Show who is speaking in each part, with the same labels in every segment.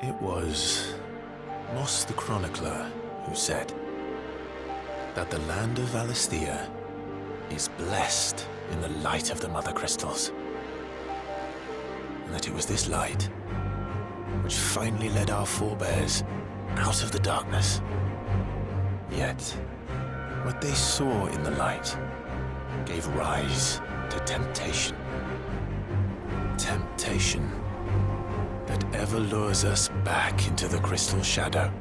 Speaker 1: It was Moss the Chronicler who said that the land of Valisthea is blessed in the light of the Mother Crystals, and that it was this light which finally led our forebears out of the darkness. Yet, what they saw in the light gave rise to temptation. Temptation that ever lures us back into the crystal shadow.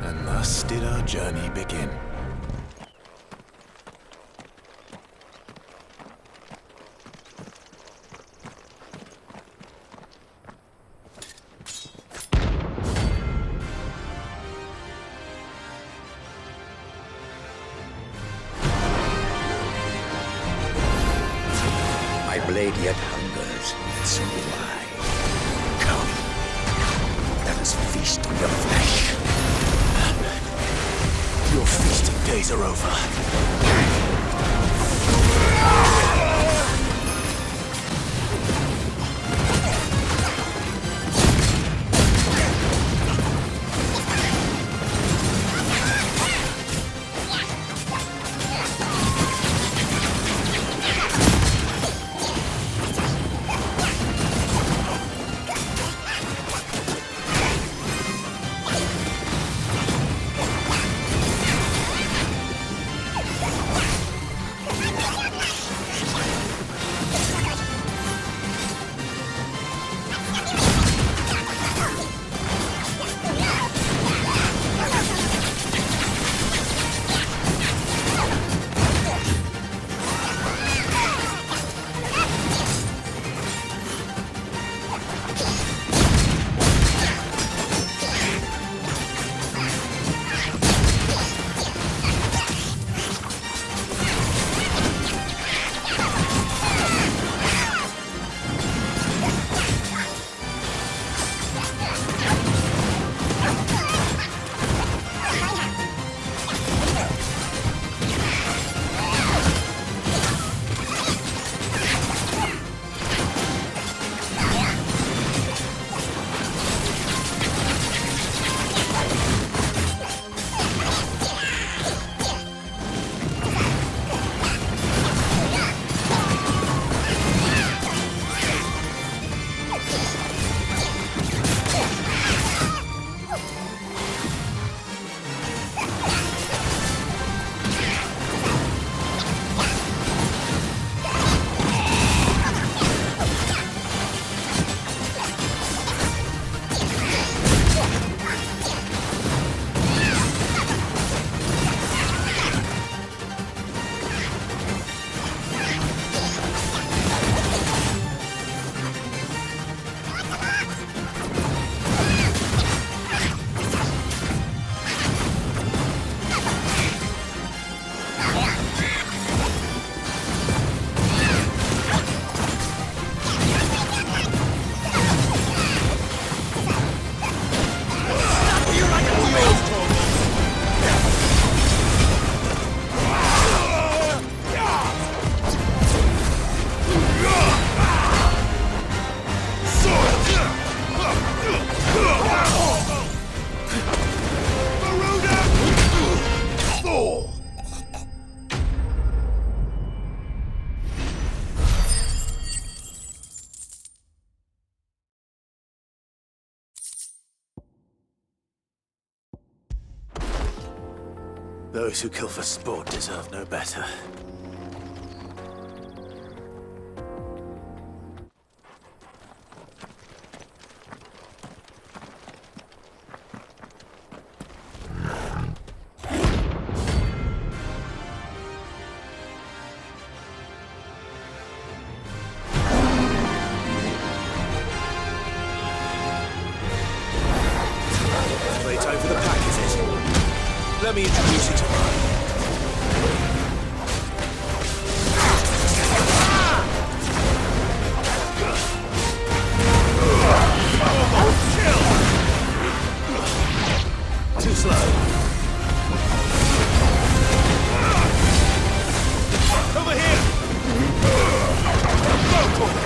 Speaker 1: And thus did our journey begin.
Speaker 2: My blade yet hungers, and so do I. Come, let us feast on your flesh.
Speaker 1: Your feasting days are over. Those who kill for sport deserve no better. Playtime for the pack, is it? Let me introduce you to mine. Too slow. Over here! Go for it!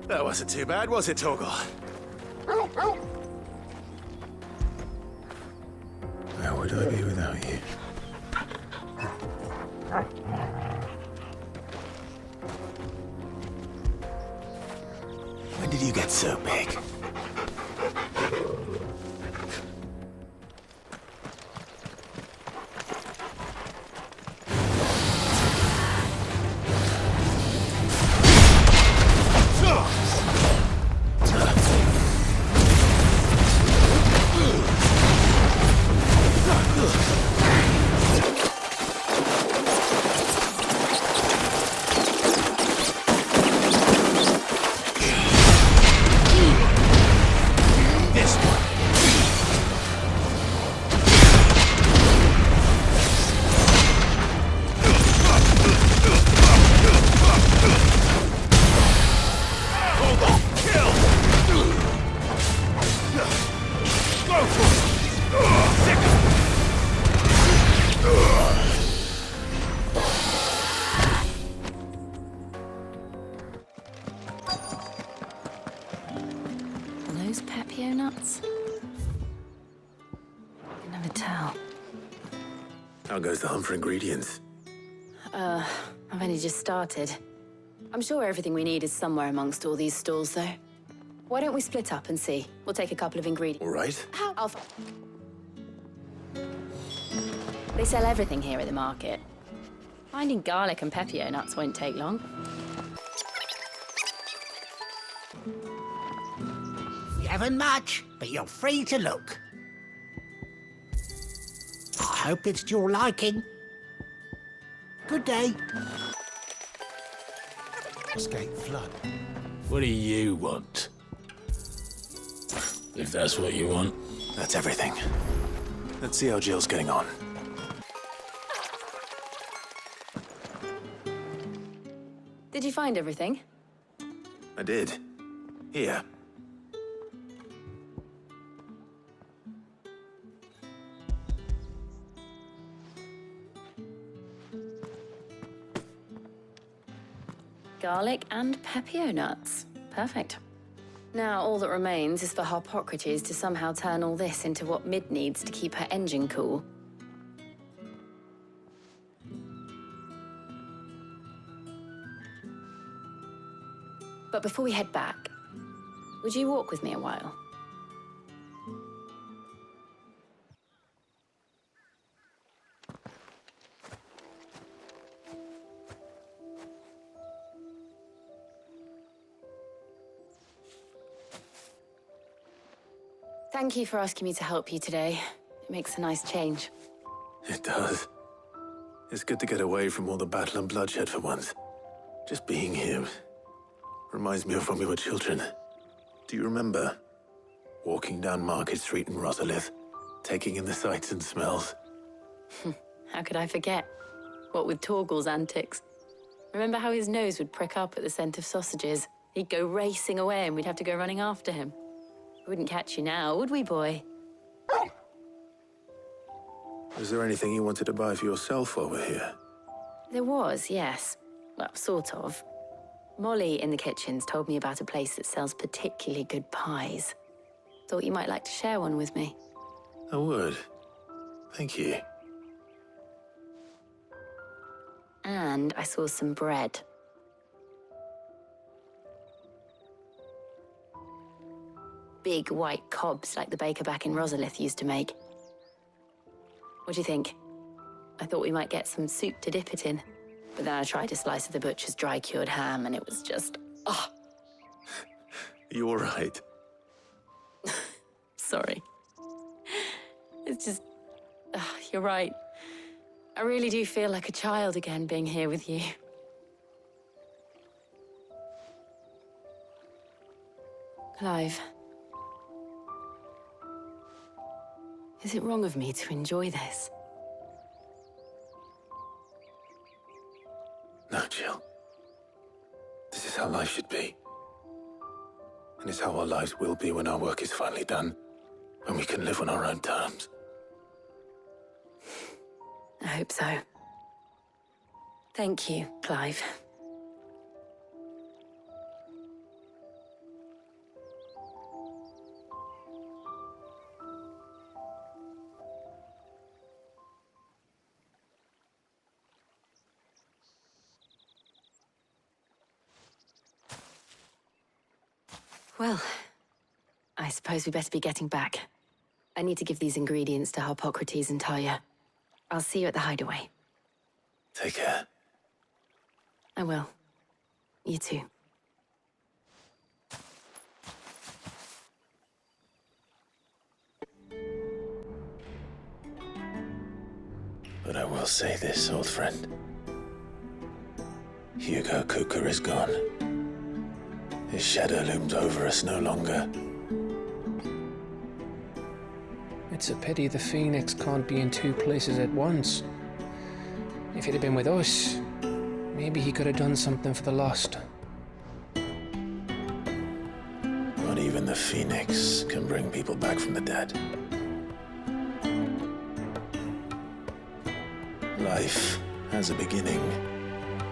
Speaker 1: That wasn't too bad, was it, Torgal? Where would I be without you? When did you get so big?
Speaker 3: Those Pepio nuts? I can never tell.
Speaker 1: How goes the hunt for ingredients?
Speaker 3: I've only just started. I'm sure everything we need is somewhere amongst all these stalls, though. Why don't we split up and see? We'll take a couple of ingredients.
Speaker 1: All right.
Speaker 3: They sell everything here at the market. Finding garlic and Pepio nuts won't take long.
Speaker 4: You haven't much, but you're free to look. I hope it's to your liking. Good day.
Speaker 2: Escape flood.
Speaker 5: What do you want? If that's what you want.
Speaker 1: That's everything. Let's see how Jill's getting on.
Speaker 3: Did you find everything?
Speaker 1: I did. Here.
Speaker 3: Garlic and Pepio nuts. Perfect. Now, all that remains is for Harpocrates to somehow turn all this into what Mid needs to keep her engine cool. But before we head back, would you walk with me a while? Thank you for asking me to help you today. It makes a nice change.
Speaker 1: It does. It's good to get away from all the battle and bloodshed for once. Just being here reminds me of when we were children. Do you remember? Walking down Market Street in Rosalith, taking in the sights and smells.
Speaker 3: How could I forget? What with Torgal's antics. Remember how his nose would prick up at the scent of sausages? He'd go racing away and we'd have to go running after him. We wouldn't catch you now, would we, boy?
Speaker 1: Was there anything you wanted to buy for yourself while we're here?
Speaker 3: There was, yes. Well, sort of. Molly in the kitchens told me about a place that sells particularly good pies. Thought you might like to share one with me.
Speaker 1: I would. Thank you.
Speaker 3: And I saw some bread. Big white cobs like the baker back in Rosalith used to make. What do you think? I thought we might get some soup to dip it in. But then I tried a slice of the butcher's dry-cured ham and it was just... ah!
Speaker 1: You all right?
Speaker 3: Sorry. It's just... you're right. I really do feel like a child again being here with you. Clive. Is it wrong of me to enjoy this?
Speaker 1: No, Jill. This is how life should be. And it's how our lives will be when our work is finally done. When we can live on our own terms.
Speaker 3: I hope so. Thank you, Clive. Well, I suppose we better be getting back. I need to give these ingredients to Harpocrates and Talia. I'll see you at the hideaway.
Speaker 1: Take care.
Speaker 3: I will. You too.
Speaker 1: But I will say this, old friend. Hugo Kuka is gone. His shadow looms over us no longer.
Speaker 6: It's a pity the Phoenix can't be in two places at once. If he'd have been with us, maybe he could have done something for the lost.
Speaker 1: Not even the Phoenix can bring people back from the dead. Life has a beginning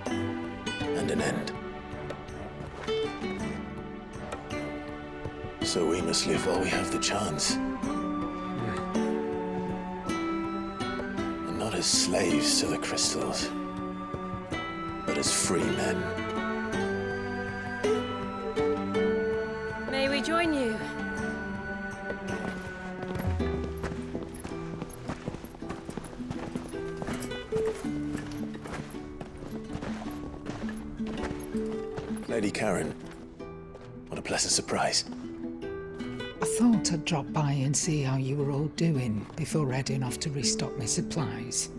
Speaker 1: and an end. So we must live while we have the chance. And not as slaves to the crystals, but as free men.
Speaker 3: May we join you?
Speaker 1: Lady Karen, what a pleasant surprise.
Speaker 7: I thought I'd drop by and see how you were all doing before heading off to restock my supplies.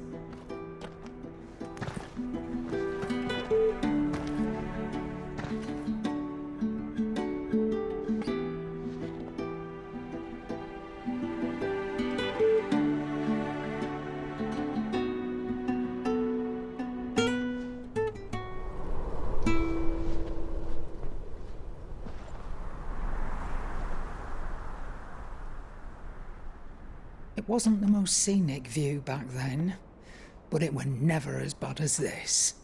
Speaker 7: It wasn't the most scenic view back then, but it were never as bad as this.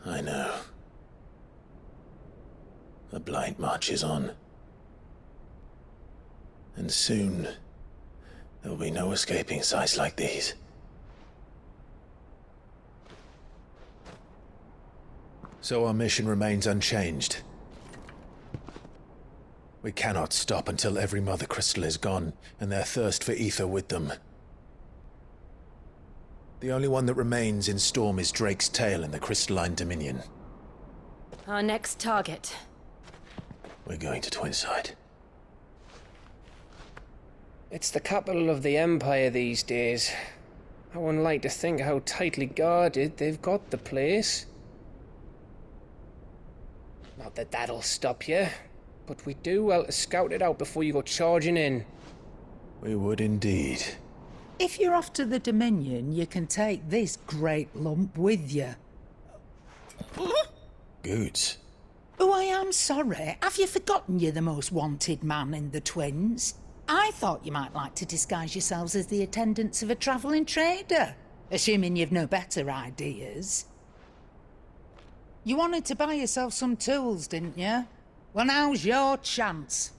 Speaker 1: I know. The Blight marches on. And soon, there'll be no escaping sights like these. So our mission remains unchanged. We cannot stop until every Mother Crystal is gone, and their thirst for ether with them. The only one that remains in Storm is Drake's tail in the Crystalline Dominion.
Speaker 3: Our next target.
Speaker 1: We're going to Twinside.
Speaker 6: It's the capital of the Empire these days. I wouldn't like to think how tightly guarded they've got the place. Not that that'll stop you, but we do well to scout it out before you go charging in.
Speaker 1: We would indeed.
Speaker 7: If you're off to the Dominion, you can take this great lump with you.
Speaker 1: Goods.
Speaker 7: Oh, I am sorry. Have you forgotten you're the most wanted man in the Twins? I thought you might like to disguise yourselves as the attendants of a travelling trader, assuming you've no better ideas. You wanted to buy yourself some tools, didn't you? Well, now's your chance.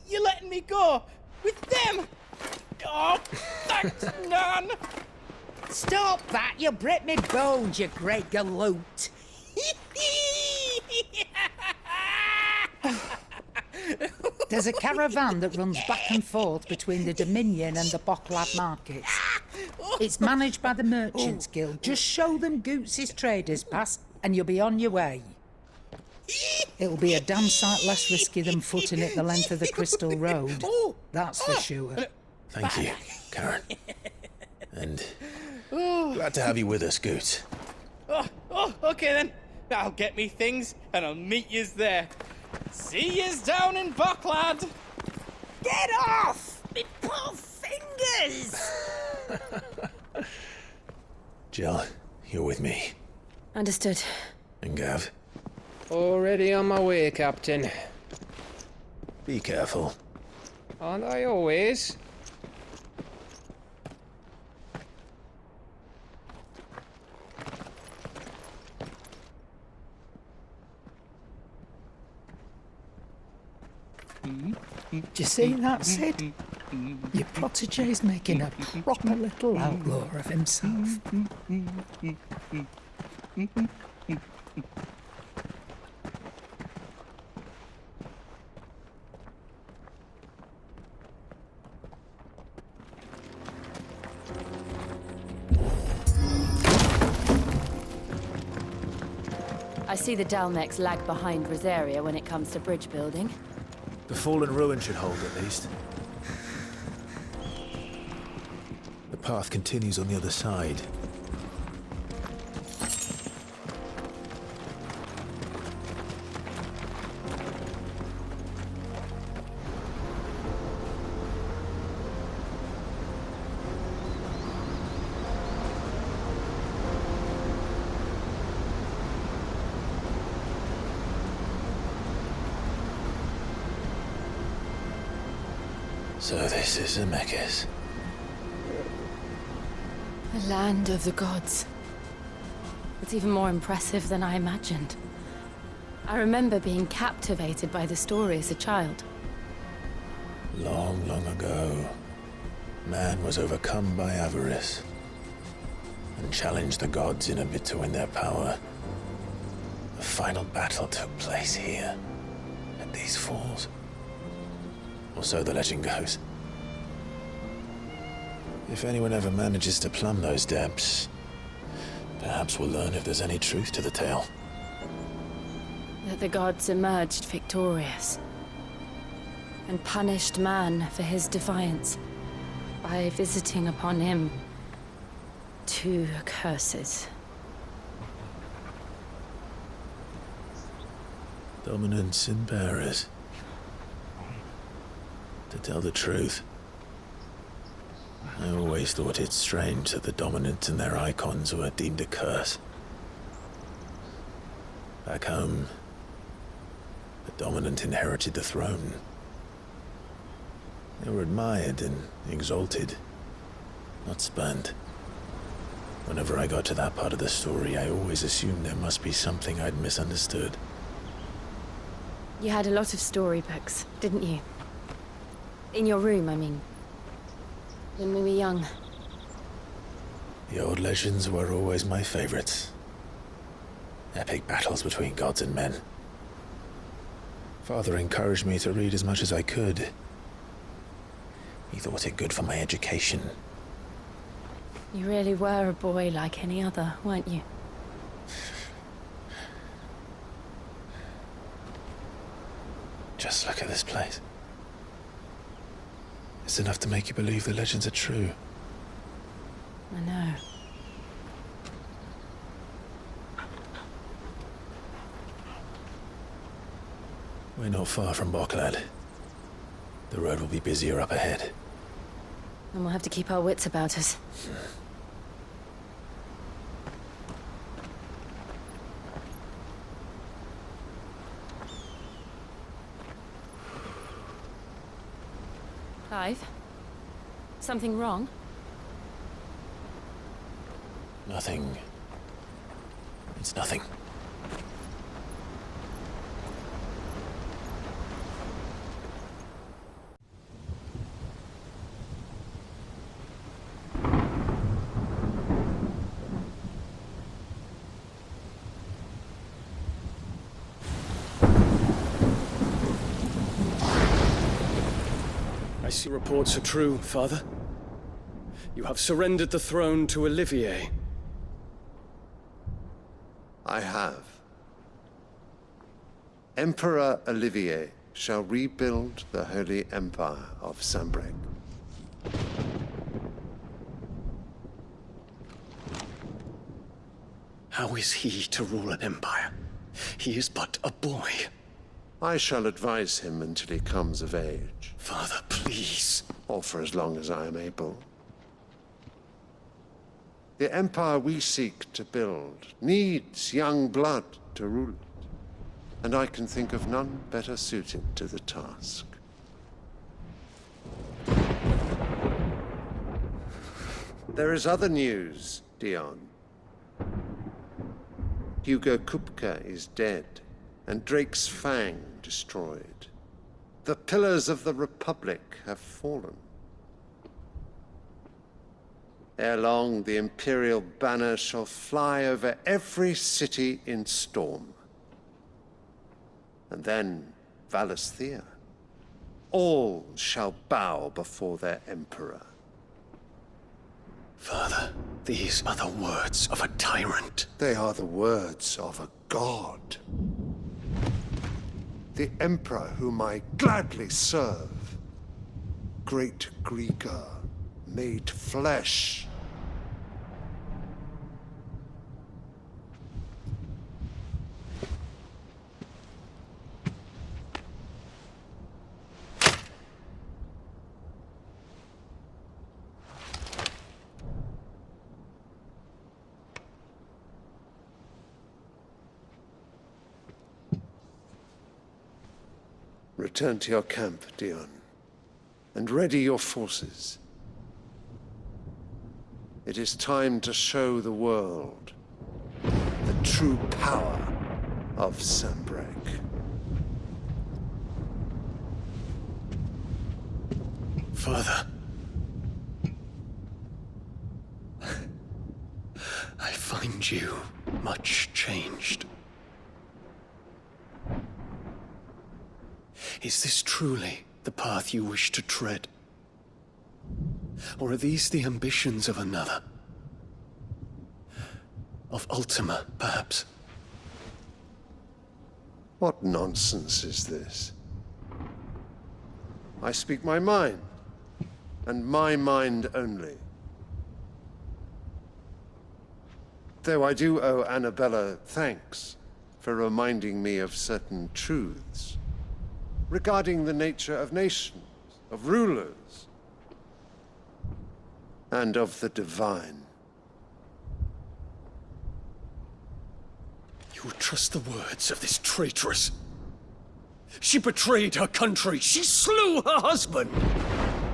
Speaker 8: You're letting me go with them? Oh, thanks, Nan.
Speaker 7: Stop that! You'll break me bones, you great galoot. There's a caravan that runs back and forth between the Dominion and the Bocklad markets. It's managed by the Merchants Guild. Just show them Goots' traders pass and you'll be on your way. It'll be a damn sight less risky than footing it the length of the Crystal Road. That's for sure.
Speaker 1: Thank you, Karen. And glad to have you with us, Goots.
Speaker 8: Okay then. I'll get me things and I'll meet yous there. See yous down in Bocklad.
Speaker 4: Get off! Me poor fingers!
Speaker 1: Jill, you're with me.
Speaker 3: Understood.
Speaker 1: And Gav,
Speaker 6: Already on my way, Captain.
Speaker 1: be careful.
Speaker 6: Aren't I always?
Speaker 7: Do you see that, Sid? Your protege's making a proper little outlaw of himself.
Speaker 3: I see the Dalnecs lag behind Rosaria when it comes to bridge building.
Speaker 1: The fallen ruin should hold, at least. The path continues on the other side. So this is Zemeckis.
Speaker 3: The land of the gods. It's even more impressive than I imagined. I remember being captivated by the story as a child.
Speaker 1: Long, long ago, man was overcome by avarice and challenged the gods in a bid to win their power. The final battle took place here, at these falls. Or so the legend goes. If anyone ever manages to plumb those depths, perhaps we'll learn if there's any truth to the tale.
Speaker 3: That the gods emerged victorious and punished man for his defiance by visiting upon him 2 curses.
Speaker 1: Dominants and bearers. To tell the truth, I always thought it strange that the dominant and their icons were deemed a curse. Back home, the dominant inherited the throne. They were admired and exalted, not spurned. Whenever I got to that part of the story, I always assumed there must be something I'd misunderstood.
Speaker 3: You had a lot of storybooks, didn't you? In your room, I mean. When we were young.
Speaker 1: The old legends were always my favorites. Epic battles between gods and men. Father encouraged me to read as much as I could. He thought it good for my education.
Speaker 3: You really were a boy like any other, weren't you?
Speaker 1: Just look at this place. It's enough to make you believe the legends are true.
Speaker 3: I know.
Speaker 1: We're not far from Boklad. The road will be busier up ahead.
Speaker 3: And we'll have to keep our wits about us. Clive? Something wrong?
Speaker 1: Nothing. It's nothing.
Speaker 9: I see reports are true, Father. You have surrendered the throne to Olivier.
Speaker 10: I have. Emperor Olivier shall rebuild the Holy Empire of Sambrec.
Speaker 9: How is he to rule an empire? He is but a boy.
Speaker 10: I shall advise him until he comes of age.
Speaker 9: Father, please.
Speaker 10: Or for as long as I am able. The empire we seek to build needs young blood to rule it, and I can think of none better suited to the task. There is other news, Dion. Hugo Kupka is dead, and Drake's Fang destroyed. The pillars of the Republic have fallen. Ere long, the Imperial banner shall fly over every city in Storm. And then Valisthea. All shall bow before their Emperor.
Speaker 9: Father, these are the words of a tyrant.
Speaker 10: They are the words of a god. The Emperor whom I gladly serve. Great Greeker, made flesh. Return to your camp, Dion, and ready your forces. It is time to show the world the true power of Sanbreque.
Speaker 9: Father. I find you much changed. Is this truly the path you wish to tread? Or are these the ambitions of another? Of Ultima, perhaps?
Speaker 10: What nonsense is this? I speak my mind, and my mind only. Though I do owe Annabella thanks for reminding me of certain truths regarding the nature of nations, of rulers, and of the divine.
Speaker 9: You would trust the words of this traitress? She betrayed her country! She slew her husband!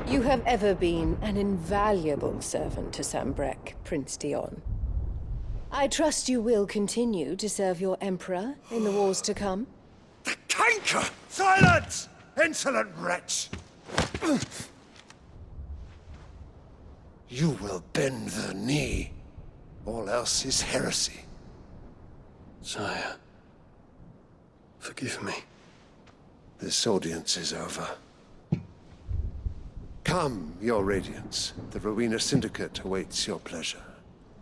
Speaker 11: You have ever been an invaluable servant to Sanbreque, Prince Dion. I trust you will continue to serve your Emperor in the wars to come.
Speaker 10: The canker! Silence! Insolent wretch! You will bend the knee. All else is heresy.
Speaker 9: Sire, forgive me.
Speaker 10: This audience is over. Come, your Radiance. The Rowena Syndicate awaits your pleasure.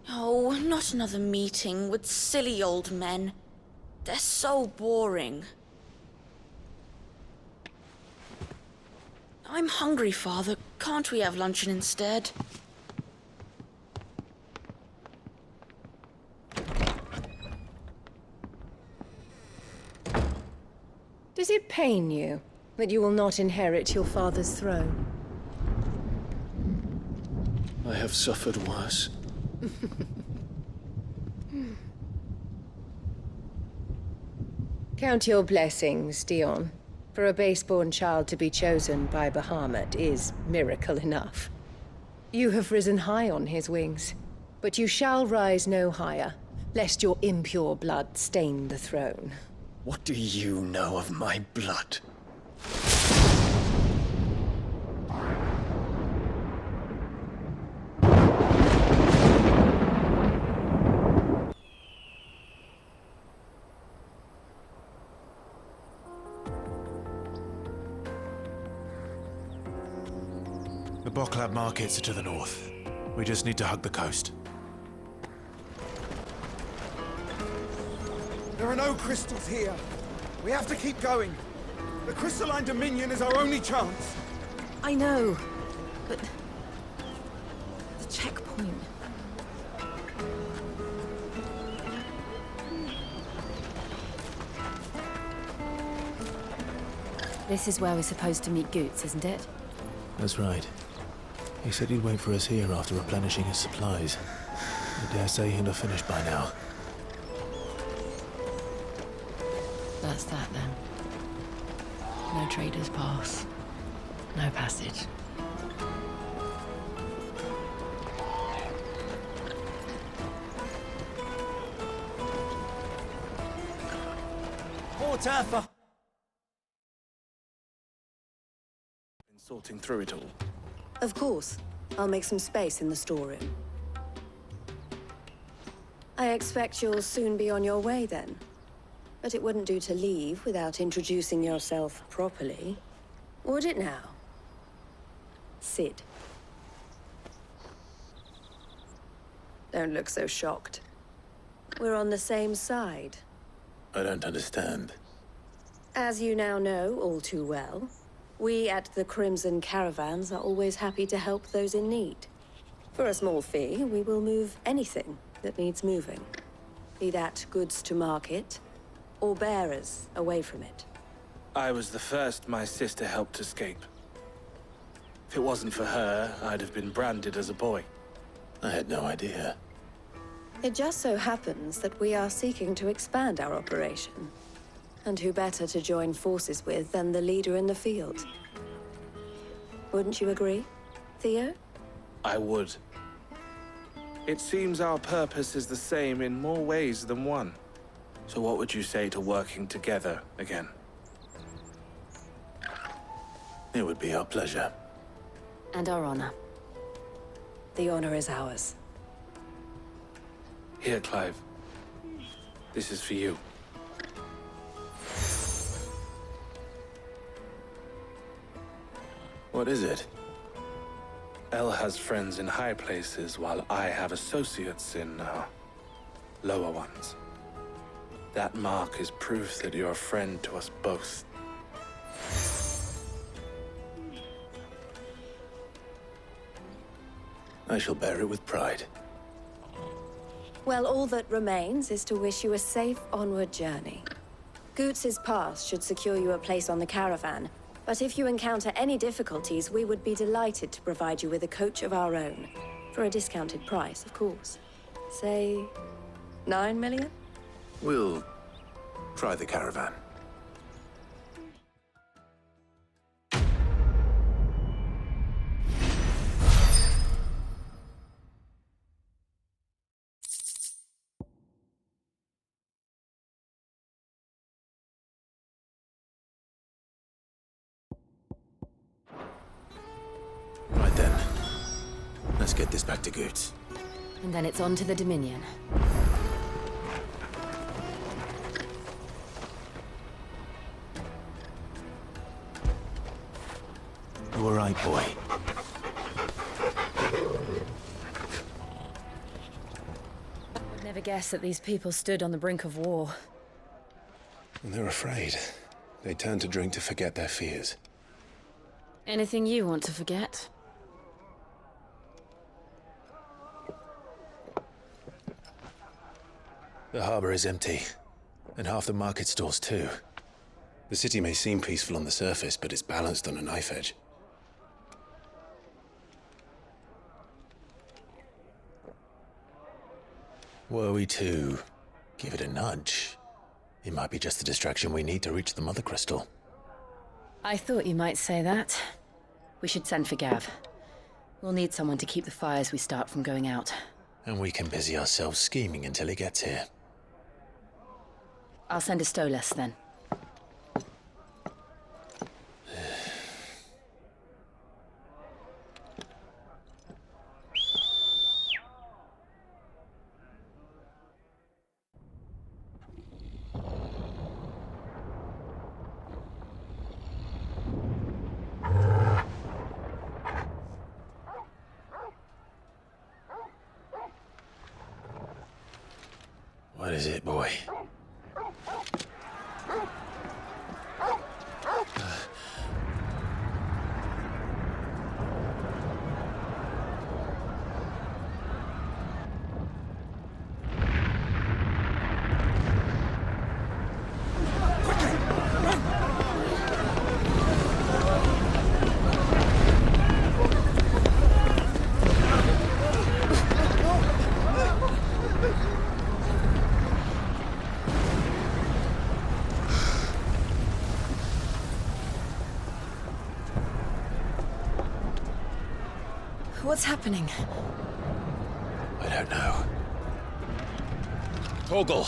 Speaker 12: Oh, not another meeting with silly old men. They're so boring. I'm hungry, Father. Can't we have luncheon instead?
Speaker 11: Does it pain you that you will not inherit your father's throne?
Speaker 9: I have suffered worse.
Speaker 11: Count your blessings, Dion. For a base-born child to be chosen by Bahamut is miracle enough. You have risen high on his wings, but you shall rise no higher, lest your impure blood stain the throne.
Speaker 9: What do you know of my blood?
Speaker 1: The Boklab markets are to the north. We just need to hug the coast.
Speaker 13: There are no crystals here. We have to keep going. The crystalline dominion is our only chance.
Speaker 12: I know, but... the checkpoint...
Speaker 3: This is where we're supposed to meet Goots, isn't it?
Speaker 1: That's right. He said he'd wait for us here after replenishing his supplies. I dare say he'll have finished by now.
Speaker 3: That's that, then. No trader's pass. No passage.
Speaker 13: Port Arthur!
Speaker 9: Been sorting through it all.
Speaker 14: Of course. I'll make some space in the storeroom.
Speaker 11: I expect you'll soon be on your way then. But it wouldn't do to leave without introducing yourself properly. Would it now? Sid. Don't look so shocked. We're on the same side.
Speaker 1: I don't understand.
Speaker 11: As you now know all too well, we at the Crimson Caravans are always happy to help those in need. For a small fee, we will move anything that needs moving. Be that goods to market, or bearers away from it.
Speaker 14: I was the first my sister helped escape. If it wasn't for her, I'd have been branded as a boy.
Speaker 1: I had no idea.
Speaker 11: It just so happens that we are seeking to expand our operation. And who better to join forces with than the leader in the field? Wouldn't you agree, Theo?
Speaker 14: I would. It seems our purpose is the same in more ways than one. So what would you say to working together again?
Speaker 1: It would be our pleasure.
Speaker 3: And our honor.
Speaker 11: The honor is ours.
Speaker 14: Here, Clive. This is for you.
Speaker 1: What is it?
Speaker 14: Elle has friends in high places, while I have associates in, lower ones. That mark is proof that you're a friend to us both.
Speaker 1: I shall bear it with pride.
Speaker 11: Well, all that remains is to wish you a safe onward journey. Goots's pass should secure you a place on the caravan, but if you encounter any difficulties, we would be delighted to provide you with a coach of our own. For a discounted price, of course. Say, 9 million?
Speaker 1: We'll try the caravan. Right then. Let's get this back to Goots.
Speaker 3: And then it's on to the Dominion.
Speaker 1: You all right, boy?
Speaker 3: I'd never guess that these people stood on the brink of war.
Speaker 1: And they're afraid. They turn to drink to forget their fears.
Speaker 3: Anything you want to forget?
Speaker 1: The harbor is empty, and half the market stalls too. The city may seem peaceful on the surface, but it's balanced on a knife edge. Were we to give it a nudge, it might be just the distraction we need to reach the Mother Crystal.
Speaker 3: I thought you might say that. We should send for Gav. We'll need someone to keep the fires we start from going out.
Speaker 1: And we can busy ourselves scheming until he gets here.
Speaker 3: I'll send a Stolas then.
Speaker 1: What is it, boy?
Speaker 3: What's happening?
Speaker 1: I don't know. Torgal!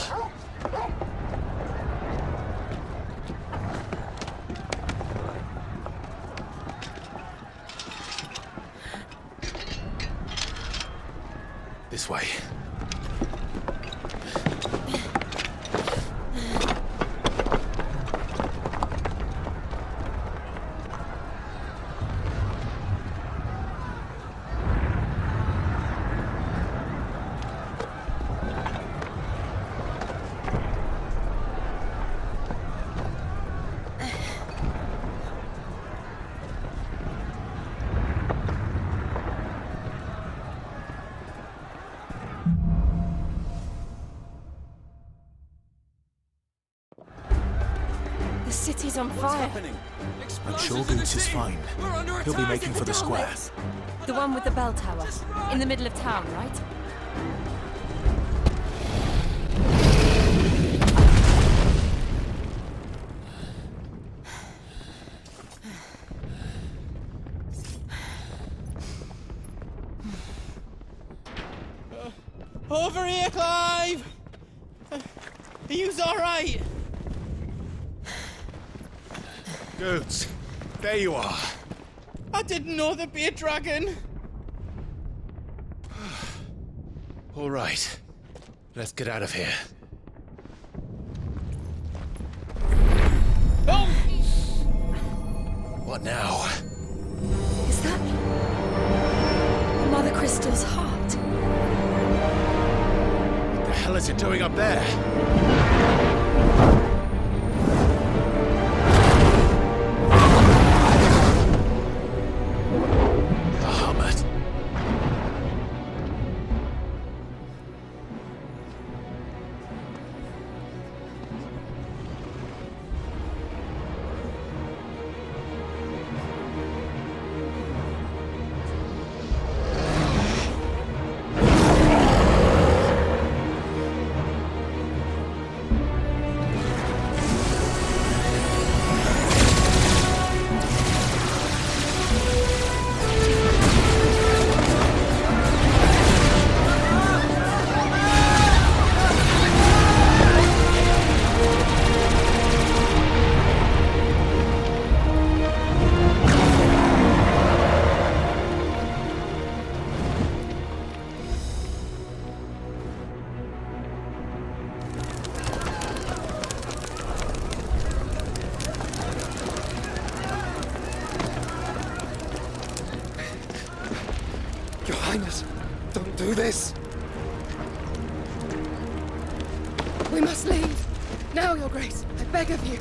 Speaker 1: This way.
Speaker 12: city's on fire.
Speaker 1: I'm sure Boots is fine. He'll be making for the square.
Speaker 12: The one with the bell tower. In the middle of town, right?
Speaker 8: Over here, Clive! Are you alright?
Speaker 1: Boots, there you are.
Speaker 8: I didn't know there'd be a dragon.
Speaker 1: All right, let's get out of here.
Speaker 8: Oh!
Speaker 1: What now?
Speaker 12: Is that Mother Crystal's heart?
Speaker 1: What the hell is it doing up there?
Speaker 9: Your Highness, don't do this.
Speaker 15: We must leave. Now, Your Grace. I beg of you.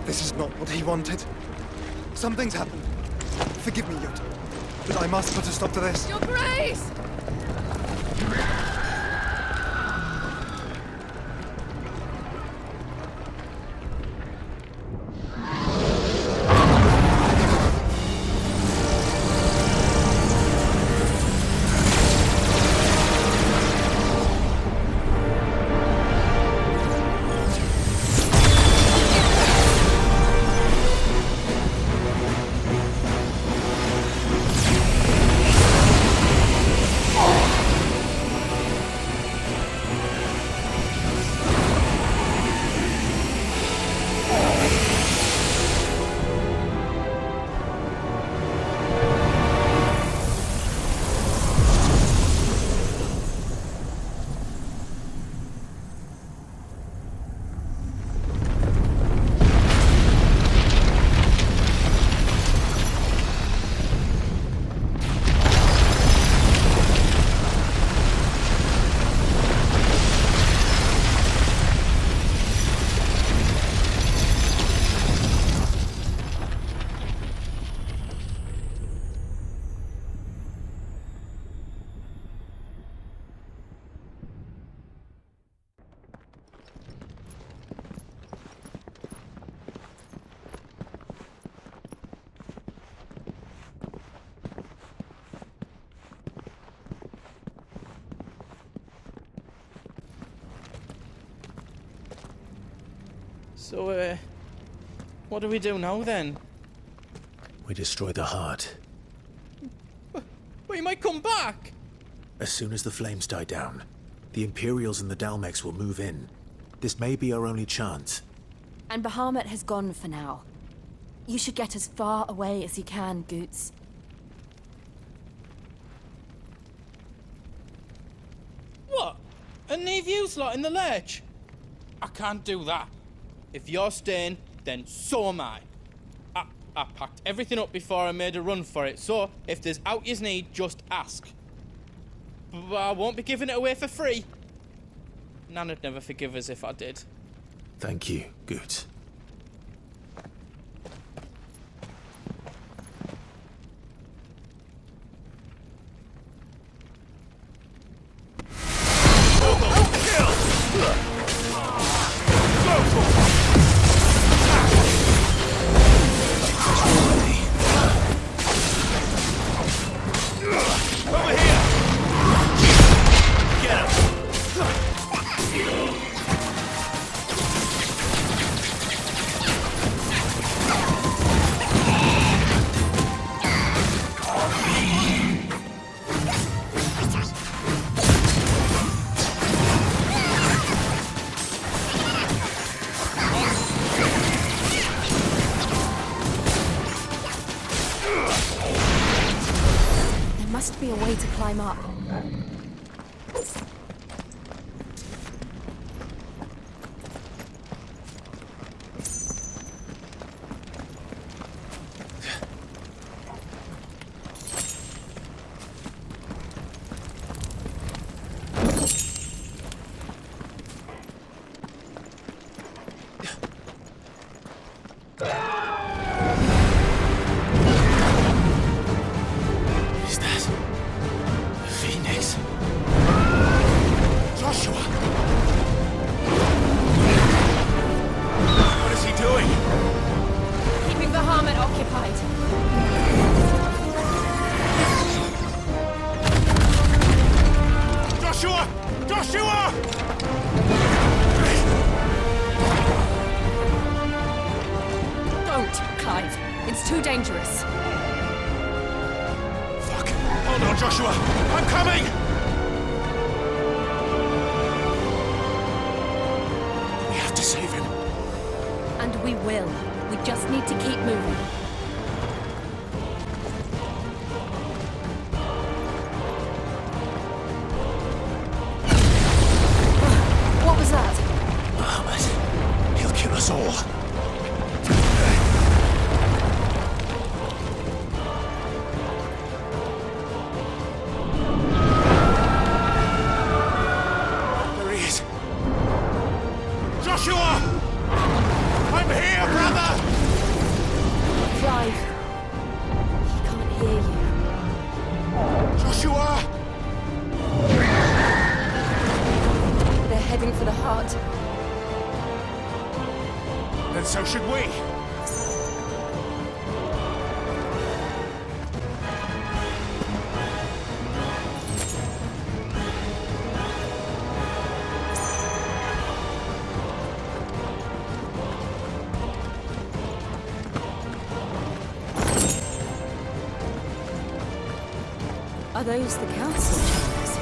Speaker 9: This is not what he wanted. Something's happened. Forgive me, Yot, but I must put a stop to this.
Speaker 15: Your Grace!
Speaker 8: So, what do we do now then?
Speaker 1: We destroy the heart.
Speaker 8: We might come back!
Speaker 1: As soon as the flames die down, the Imperials and the Dalmex will move in. This may be our only chance.
Speaker 12: And Bahamut has gone for now. You should get as far away as you can, Goots.
Speaker 8: What? And leave you lot in the lurch? I can't do that. If you're staying, then so am I. I packed everything up before I made a run for it, so if there's out you need, just ask. But I won't be giving it away for free. Nana'd never forgive us if I did.
Speaker 1: Thank you, Goots.
Speaker 15: must be a way to climb up.
Speaker 1: Is that the Phoenix?
Speaker 13: Joshua! What is he doing?
Speaker 15: Keeping Bahamut occupied.
Speaker 13: Joshua! Joshua!
Speaker 15: Don't, Clive. It's too dangerous.
Speaker 13: Fuck! Hold on, Joshua! I'm coming!
Speaker 1: We have to save him.
Speaker 15: And we will. We just need to keep moving. What was that?
Speaker 1: Bahamut. He'll kill us all.
Speaker 13: There he is! Joshua! I'm here, brother!
Speaker 15: Clive. He can't hear you.
Speaker 13: Joshua!
Speaker 15: They're heading for the heart.
Speaker 13: Then so should we.
Speaker 3: Are those the council chambers?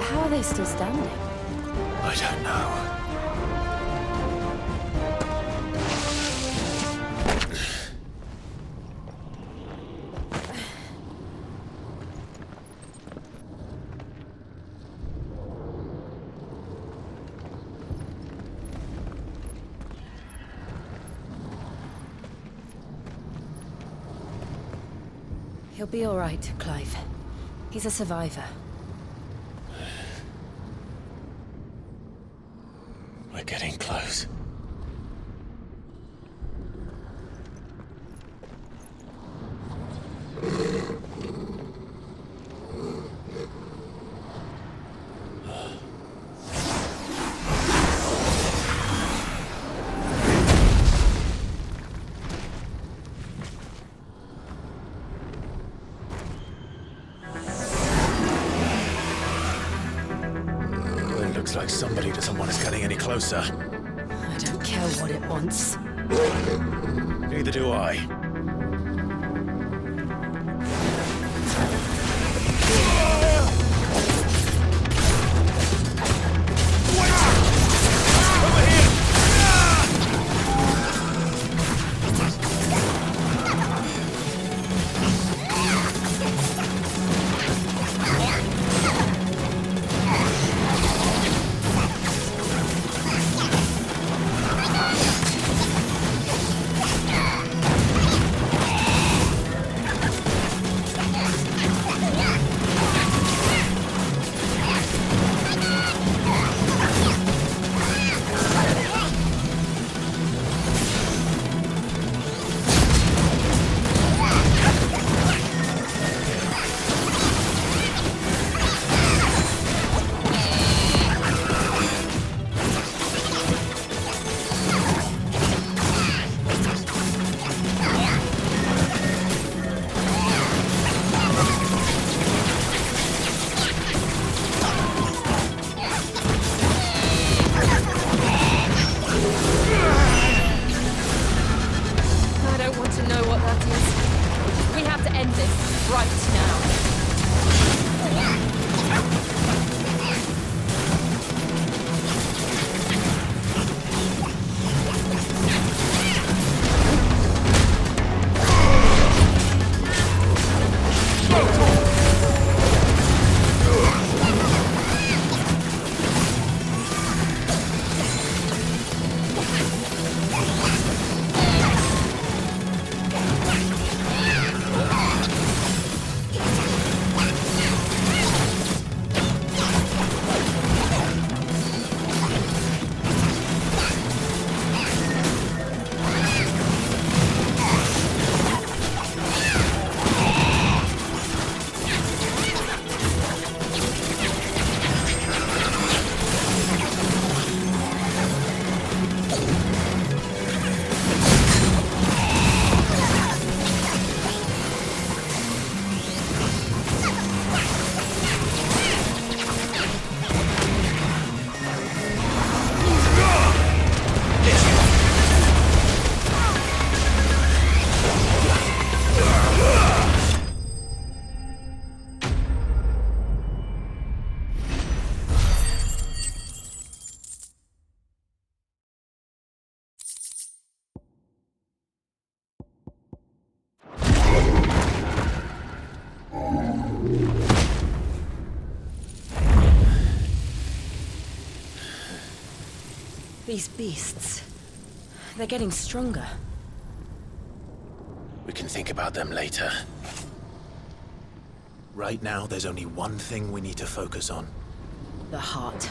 Speaker 3: How are they still standing?
Speaker 1: I don't know.
Speaker 3: He'll be all right, Clive. He's a survivor.
Speaker 1: We're getting close. It looks like somebody doesn't want us getting any closer.
Speaker 3: I don't care what it wants.
Speaker 1: Neither do I.
Speaker 3: These beasts... they're getting stronger.
Speaker 1: We can think about them later. Right now, there's only one thing we need to focus on.
Speaker 3: The heart.